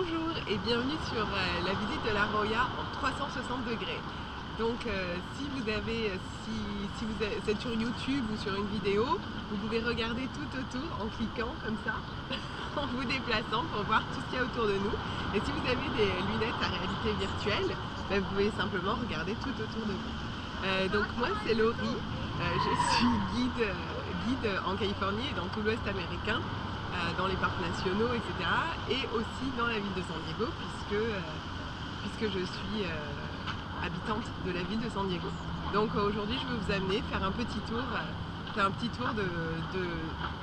Bonjour et bienvenue sur la visite de la Roya en 360 degrés. Donc si vous êtes sur YouTube ou sur une vidéo, vous pouvez regarder tout autour en cliquant comme ça, en vous déplaçant pour voir tout ce qu'il y a autour de nous. Et si vous avez des lunettes à réalité virtuelle, vous pouvez simplement regarder tout autour de vous. Donc moi c'est Laurie, je suis guide en Californie et dans tout l'Ouest américain, dans les parcs nationaux, etc. Et aussi dans la ville de San Diego, puisque je suis habitante de la ville de San Diego. Donc aujourd'hui je vais vous amener faire un petit tour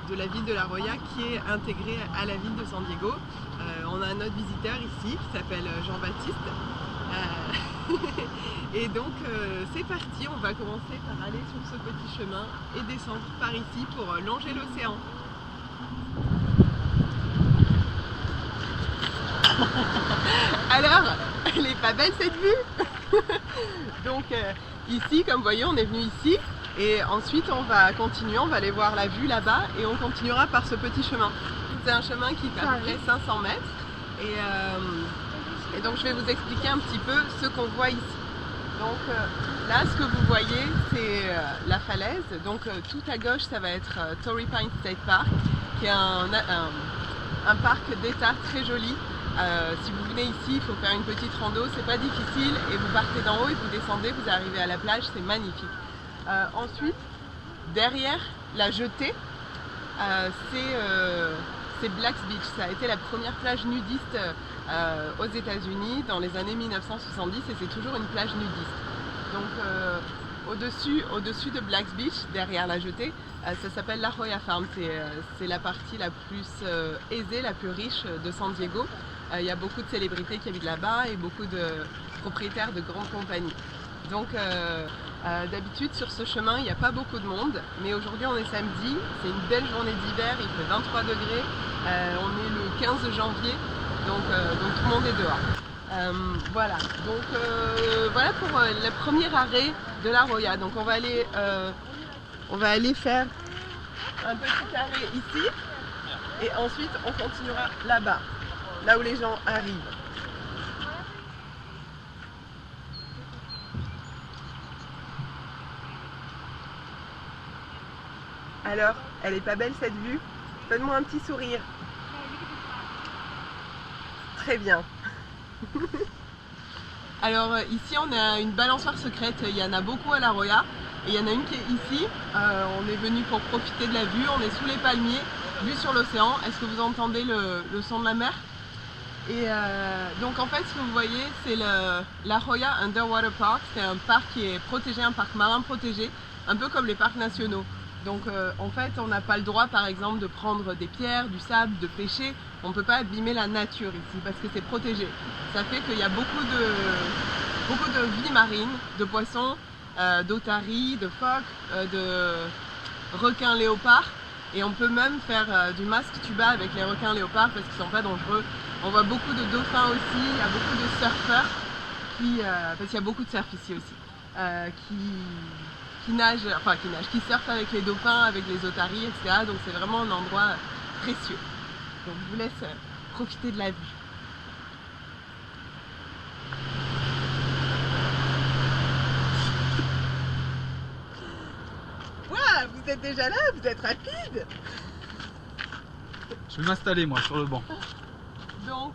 de la ville de La Roya qui est intégrée à la ville de San Diego. On a un autre visiteur ici qui s'appelle Jean-Baptiste. Et donc c'est parti, on va commencer par aller sur ce petit chemin et descendre par ici pour longer l'océan. Alors, elle est pas belle cette vue? Donc ici, comme vous voyez, on est venu ici et ensuite on va continuer, on va aller voir la vue là-bas et on continuera par ce petit chemin. C'est un chemin qui fait à peu près 500 mètres et donc je vais vous expliquer un petit peu ce qu'on voit ici. Donc là, ce que vous voyez, c'est la falaise. Donc tout à gauche, ça va être Torrey Pines State Park, qui est un parc d'état très joli. Si vous venez ici, il faut faire une petite rando, c'est pas difficile et vous partez d'en haut et vous descendez, vous arrivez à la plage, c'est magnifique. Ensuite, derrière la jetée, c'est Black's Beach. Ça a été la première plage nudiste aux États-Unis dans les années 1970 et c'est toujours une plage nudiste. Donc au-dessus de Black's Beach, derrière la jetée, ça s'appelle La Roya Farm. C'est la partie la plus aisée, la plus riche de San Diego. Il y a beaucoup de célébrités qui habitent là-bas et beaucoup de propriétaires de grandes compagnies. Donc d'habitude sur ce chemin il n'y a pas beaucoup de monde, mais aujourd'hui on est samedi, c'est une belle journée d'hiver, il fait 23 degrés, on est le 15 janvier, donc tout le monde est dehors. Voilà, donc voilà pour le premier arrêt de La Roya. Donc on va aller faire un petit arrêt ici et ensuite on continuera là-bas, là où les gens arrivent. Alors, elle est pas belle cette vue? Donne-moi un petit sourire. Très bien. Alors ici on a une balançoire secrète, il y en a beaucoup à La Roya et il y en a une qui est ici. On est venu pour profiter de la vue, on est sous les palmiers, vue sur l'océan. Est-ce que vous entendez le son de la mer? Et donc en fait ce que vous voyez c'est La Roya Underwater Park, c'est un parc qui est protégé, un parc marin protégé, un peu comme les parcs nationaux. Donc en fait on n'a pas le droit par exemple de prendre des pierres, du sable, de pêcher, on ne peut pas abîmer la nature ici parce que c'est protégé. Ça fait qu'il y a beaucoup de vie marine, de poissons, d'otaries, de phoques, de requins léopards et on peut même faire du masque tuba avec les requins léopards parce qu'ils ne sont pas dangereux. On voit beaucoup de dauphins aussi, il y a beaucoup de surfeurs parce qu'il y a beaucoup de surf ici aussi, qui surfent avec les dauphins, avec les otaries, etc. Donc c'est vraiment un endroit précieux. Donc je vous laisse profiter de la vue. Waouh, vous êtes déjà là, vous êtes rapide. Je vais m'installer moi sur le banc. Donc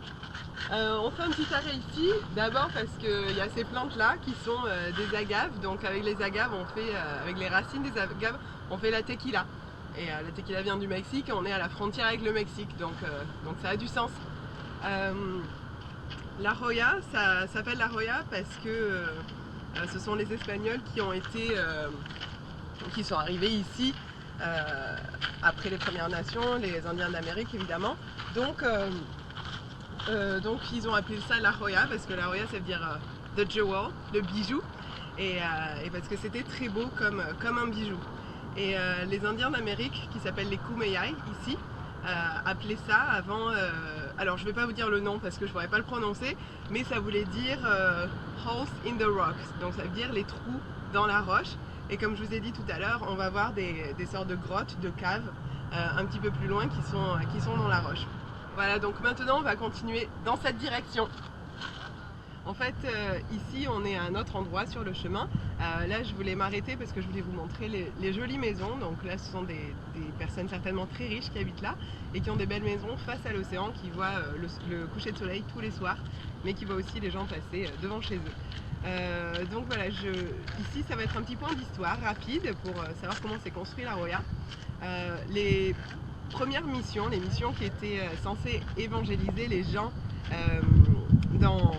on fait un petit arrêt ici, d'abord parce qu'il y a ces plantes là qui sont des agaves, donc avec les agaves on fait, avec les racines des agaves, on fait la tequila. Et la tequila vient du Mexique et on est à la frontière avec le Mexique, donc ça a du sens. La Roya, ça s'appelle La Roya parce que ce sont les Espagnols qui sont arrivés ici après les Premières Nations, les Indiens d'Amérique évidemment. Donc ils ont appelé ça La Roya parce que La Roya ça veut dire the jewel, le bijou, et parce que c'était très beau comme un bijou. Et les Indiens d'Amérique qui s'appellent les Kumeyaay ici appelaient ça avant, alors je vais pas vous dire le nom parce que je pourrais pas le prononcer, mais ça voulait dire holes in the rocks, donc ça veut dire les trous dans la roche. Et comme je vous ai dit tout à l'heure, on va voir des sortes de grottes, de caves un petit peu plus loin qui sont dans la roche. Voilà, donc maintenant on va continuer dans cette direction. En fait, ici on est à un autre endroit sur le chemin. Là je voulais m'arrêter parce que je voulais vous montrer les jolies maisons. Donc là ce sont des personnes certainement très riches qui habitent là et qui ont des belles maisons face à l'océan, qui voient le coucher de soleil tous les soirs, mais qui voient aussi les gens passer devant chez eux. Donc voilà, ici ça va être un petit point d'histoire rapide pour savoir comment s'est construit la Roya. Les premières missions, les missions qui étaient censées évangéliser les gens dans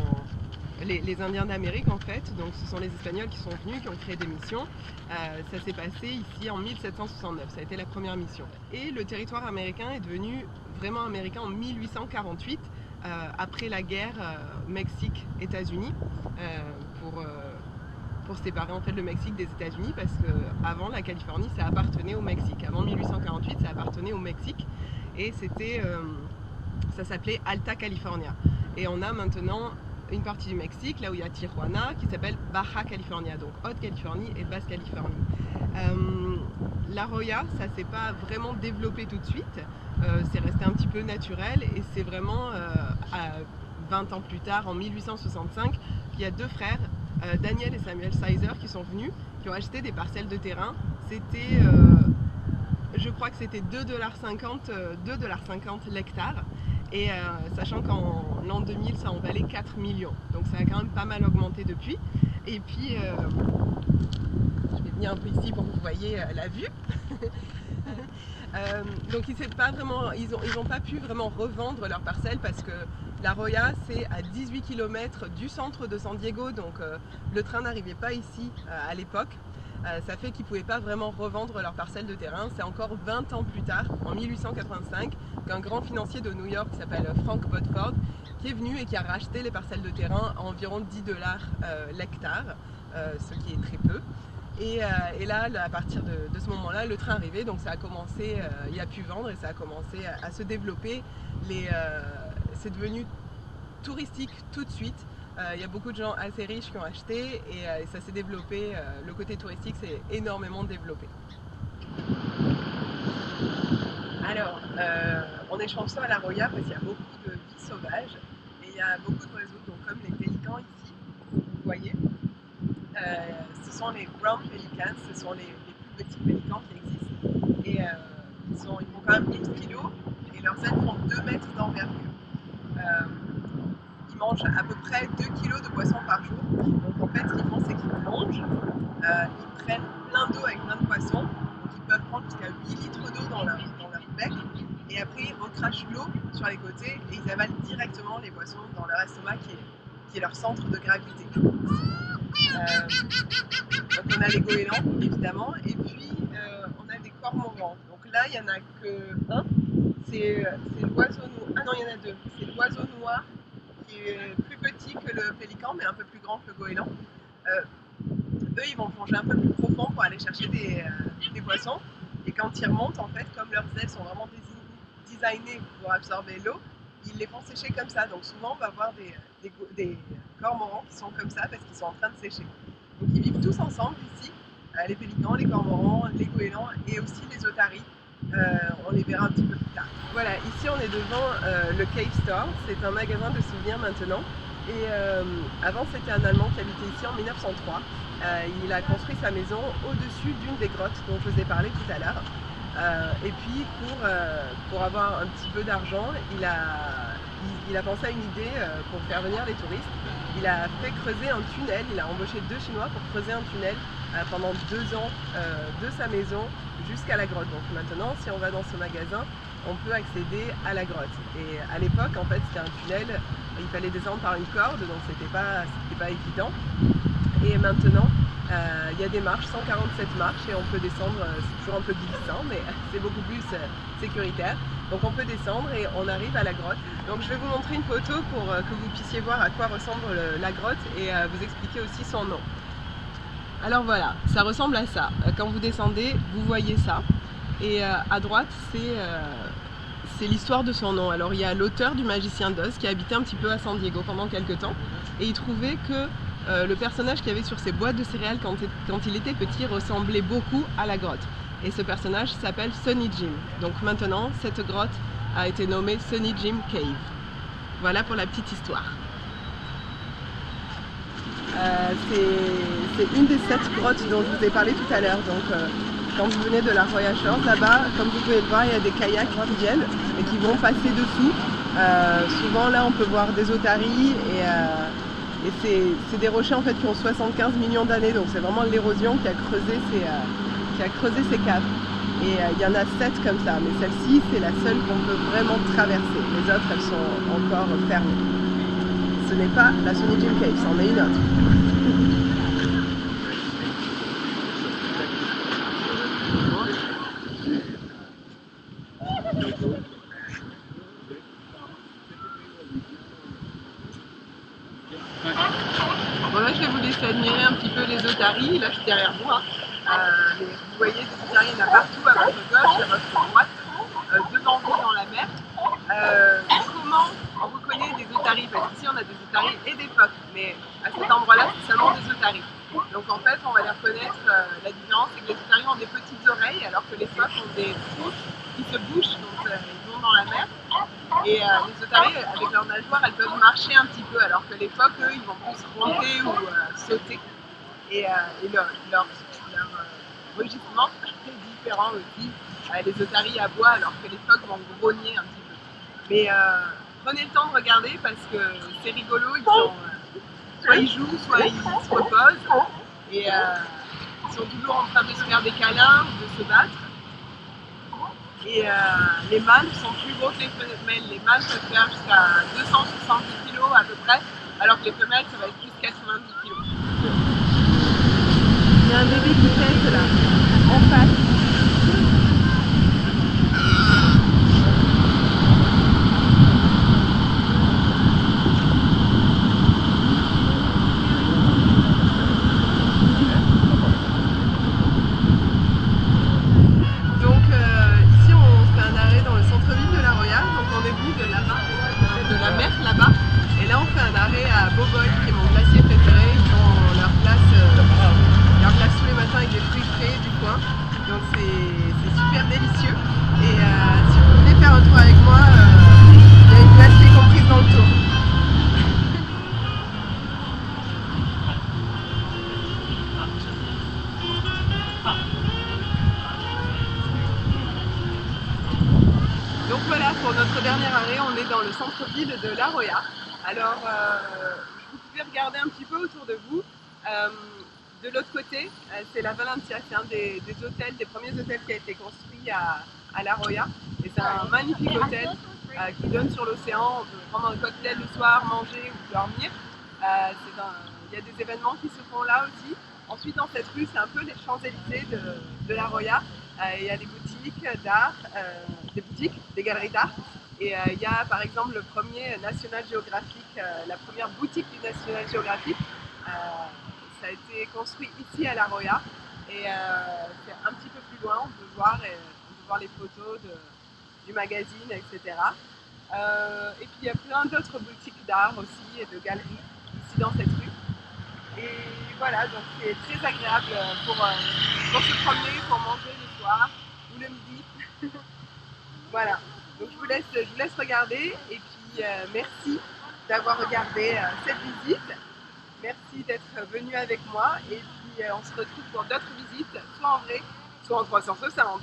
les Indiens d'Amérique en fait, donc ce sont les Espagnols qui sont venus, qui ont créé des missions. Ça s'est passé ici en 1769, ça a été la première mission. Et le territoire américain est devenu vraiment américain en 1848, après la guerre Mexique-États-Unis, pour séparer en fait le Mexique des États-Unis, parce qu'avant la Californie ça appartenait au Mexique. Avant 1848 ça appartenait au Mexique et ça s'appelait Alta California. Et on a maintenant une partie du Mexique, là où il y a Tijuana, qui s'appelle Baja California, donc Haute Californie et Basse Californie. La Roya, ça s'est pas vraiment développé tout de suite, c'est resté un petit peu naturel et c'est vraiment 20 ans plus tard, en 1865, qu'il y a deux frères, Daniel et Samuel Sizer, qui sont venus, qui ont acheté des parcelles de terrain. C'était, je crois que c'était 2,50 $ l'hectare. Et sachant qu'en l'an 2000 ça en valait 4 millions, donc ça a quand même pas mal augmenté depuis. Et puis je vais venir un peu ici pour que vous voyez la vue. Donc ils ont pas pu vraiment revendre leurs parcelles parce que la Roya c'est à 18 km du centre de San Diego, donc le train n'arrivait pas ici à l'époque. Ça fait qu'ils ne pouvaient pas vraiment revendre leurs parcelles de terrain. C'est encore 20 ans plus tard, en 1885, qu'un grand financier de New York qui s'appelle Frank Bodford, qui est venu et qui a racheté les parcelles de terrain à environ 10 $ l'hectare, ce qui est très peu. Et là, à partir de ce moment-là, le train arrivait, donc ça a commencé, il a pu vendre et ça a commencé à se développer. C'est devenu touristique tout de suite. Il y a beaucoup de gens assez riches qui ont acheté et ça s'est développé, le côté touristique s'est énormément développé. Alors, on est chanceux à la Roya parce qu'il y a beaucoup de vie sauvage et il y a beaucoup d'oiseaux, donc comme les pélicans ici, vous voyez. Ce sont les brown pelicans, ce sont les plus petits pélicans qui existent et ils font quand même 11 kg et leurs ailes font 2 mètres d'envergure. Ils mangent à peu près 2 kg de poissons par jour. Donc en fait ce qu'ils font c'est qu'ils plongent, ils prennent plein d'eau avec plein de poissons, donc ils peuvent prendre jusqu'à 8 litres d'eau dans leur bec et après ils recrachent l'eau sur les côtés et ils avalent directement les poissons dans leur estomac qui est leur centre de gravité. Donc on a les goélands évidemment et puis on a des cormorans. Donc là il n'y en a que un, c'est l'oiseau noir. Ah non il y en a deux, c'est l'oiseau noir qui est plus petit que le pélican mais un peu plus grand que le goéland. Eux ils vont plonger un peu plus profond pour aller chercher des poissons et quand ils remontent en fait comme leurs ailes sont vraiment designées pour absorber l'eau, ils les font sécher comme ça. Donc souvent on va voir des cormorans qui sont comme ça parce qu'ils sont en train de sécher. Donc ils vivent tous ensemble ici, les pélicans, les cormorans, les goélands et aussi les otaries. On les verra un petit peu plus tard. Voilà, ici on est devant le Cave Store, c'est un magasin de souvenirs maintenant. Et avant c'était un Allemand qui habitait ici en 1903. Il a construit sa maison au-dessus d'une des grottes dont je vous ai parlé tout à l'heure. Et puis pour avoir un petit peu d'argent, il a pensé à une idée pour faire venir les touristes. Il a fait creuser un tunnel, il a embauché 2 Chinois pour creuser un tunnel pendant 2 ans de sa maison jusqu'à la grotte. Donc maintenant, si on va dans ce magasin, on peut accéder à la grotte. Et à l'époque, en fait, c'était un tunnel, il fallait descendre par une corde, donc c'était pas évident. Et maintenant, il y a des marches, 147 marches, et on peut descendre, c'est toujours un peu glissant, mais c'est beaucoup plus sécuritaire. Donc on peut descendre et on arrive à la grotte. Donc je vais vous montrer une photo pour que vous puissiez voir à quoi ressemble la grotte et vous expliquer aussi son nom. Alors voilà, ça ressemble à ça. Quand vous descendez, vous voyez ça. Et à droite, c'est l'histoire de son nom. Alors il y a l'auteur du Magicien d'Oz qui a habité un petit peu à San Diego pendant quelques temps. Et il trouvait que le personnage qu'il y avait sur ses boîtes de céréales quand il était petit ressemblait beaucoup à la grotte. Et ce personnage s'appelle Sonny Jim. Donc maintenant, cette grotte a été nommé Sunny Jim Cave. Voilà pour la petite histoire. C'est une des 7 grottes dont je vous ai parlé tout à l'heure. Donc, quand vous venez de la Roya Shores, là-bas, comme vous pouvez le voir, il y a des kayaks qui viennent et qui vont passer dessous. Souvent, là, on peut voir des otaries et c'est des rochers en fait qui ont 75 millions d'années. Donc, c'est vraiment l'érosion qui a creusé ces caves. Et il y en a 7 comme ça, mais celle-ci, c'est la seule qu'on peut vraiment traverser. Les autres, elles sont encore fermées. Ce n'est pas la Sunny Jim Cave, c'en est une autre. Bon, là, je vais vous laisser admirer un petit peu les otaries. Là, je suis derrière vous. Mais vous voyez, des otaries, il y en a partout, à votre gauche et à votre droite, devant vous dans la mer. Comment on reconnaît des otaries? Parce qu'ici, on a des otaries et des phoques, mais à cet endroit-là, c'est seulement des otaries. Donc en fait, on va les reconnaître. La différence, c'est que les otaries ont des petites oreilles, alors que les phoques ont des bouches qui se bouchent, donc ils vont dans la mer. Et les otaries, avec leurs nageoires, elles peuvent marcher un petit peu, alors que les phoques, eux, ils vont plus ramper ou sauter. Et leur rugissement est différent aussi. Les otaries aboient, alors que les phoques vont grogner un petit peu. Mais prenez le temps de regarder parce que c'est rigolo. Soit ils jouent, soit ils se reposent. Et ils sont toujours en train de se faire des câlins ou de se battre. Et les mâles sont plus gros que les femelles. Les mâles peuvent faire jusqu'à 270 kg à peu près, alors que les femelles, ça va être plus 90 kg. Il y a un bébé qui teste là, en face. Là-bas, et là on fait un arrêt à Boboil qui est mon glacier préféré. Ils ont leur glace tous les matins avec des fruits frais du coin, donc c'est super délicieux. Et si vous venez faire un tour avec moi, il y a une glace qui est comprise dans le tour. Donc voilà, pour notre dernier arrêt, on est dans le centre-ville de La Roya. Alors, vous pouvez regarder un petit peu autour de vous. De l'autre côté, c'est la Valentia, c'est un des hôtels, des premiers hôtels qui a été construit à La Roya. Et c'est un magnifique hôtel qui donne sur l'océan. On peut prendre un cocktail le soir, manger ou dormir. Il y a des événements qui se font là aussi. Ensuite, dans cette rue, c'est un peu les Champs-Élysées de La Roya. Il y a des boutiques d'art, des galeries d'art. Et il y a par exemple le premier National Geographic, la première boutique du National Geographic. Ça a été construit ici à La Roya. Et c'est un petit peu plus loin, on peut voir les photos du magazine, etc. Et puis il y a plein d'autres boutiques d'art aussi et de galeries ici dans cette rue. Et voilà, donc c'est très agréable pour se promener, pour manger le soir ou le midi. Voilà, donc je vous laisse regarder et puis merci d'avoir regardé cette visite. Merci d'être venu avec moi et puis on se retrouve pour d'autres visites, soit en vrai, soit en 360.